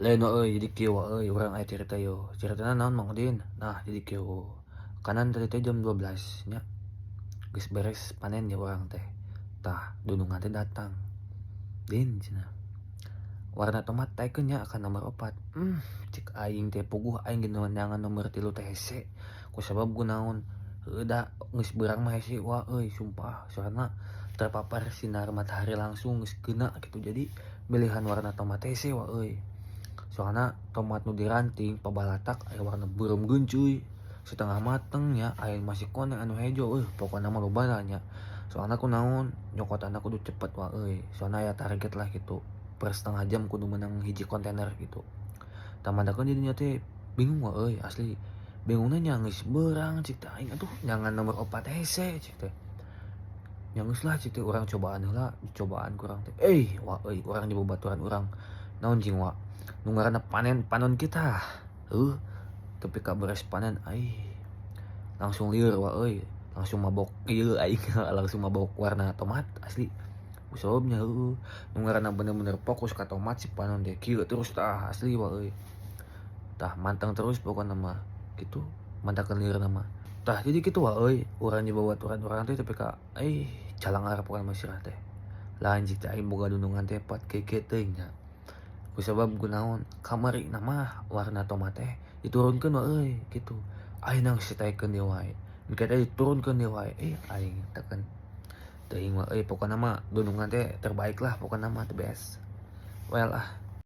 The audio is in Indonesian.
Lain euy jadi kieu euy urang aya carita yo, caritana naon Mang Udin? Nah jadi kieu, kanan tadi teh jam 12 nya, geus beres panen ya urang teh, tah dunungan teh datang, "Din," cenah, "warna tomat taekeun nya ka nomer 4." Cek aing teh puguh aing ge neangan nomer 3 teh hese, kusabab kunaon, heueuh da geus beurang mah hese wa euy sumpah, soalna terpapar sinar matahari langsung geus keuna kitu, jadi pilihan warna tomat teh hese wa euy. Soalna tomat nu diranting pabalatak aya warna beureumkeun cuy, setengah mateng nya aya masih koneng anu hejo, pokona mah lobana nya. Soalna kunaon, nyokotanna kudu cepet wa euy, soalna aya target lah gitu, per setengah jam kudu meunang hiji kontainer gitu. Tah madakeun di dinya teh bingung wa euy asli, bingungna nya geus beurang cik teh aing, "Aduh nyangan nomer 4 hese," cik teh. "Ya geus lah," cik teh, "urang cobaan heula," cobaan ku urang teh. Wa euy urang di babaturan urang, "Naon cing Wa?" "Nu ngaranna panen panon kita." Tepi ka beres panen langsung lieur wa euy, langsung mabok ieu aing langsung mabok warna tomat asli. Sababnya nu ngaranna bener-bener fokus ka tomat si panon teh kieu terus tah asli wa euy. Tah manteng terus pokona mah, kitu mantakeun liurna mah. Tah jadi kitu wa euy, urang di babaturan urang teh tepi ka calangar pokona mah istilna teh. Lah anjing teh aing boga dunungan teh 4 keke teuing nya. Kusabab kunaon, kamarina mah warna tomat teh diturunkeun wa euy kitu. Ayeuna geus ditaekeun deui wae, engke teh diturunkeun deui wae, aing teken teuing wa euy pokona mah dunungan teh terbaik lah pokona mah the best. Well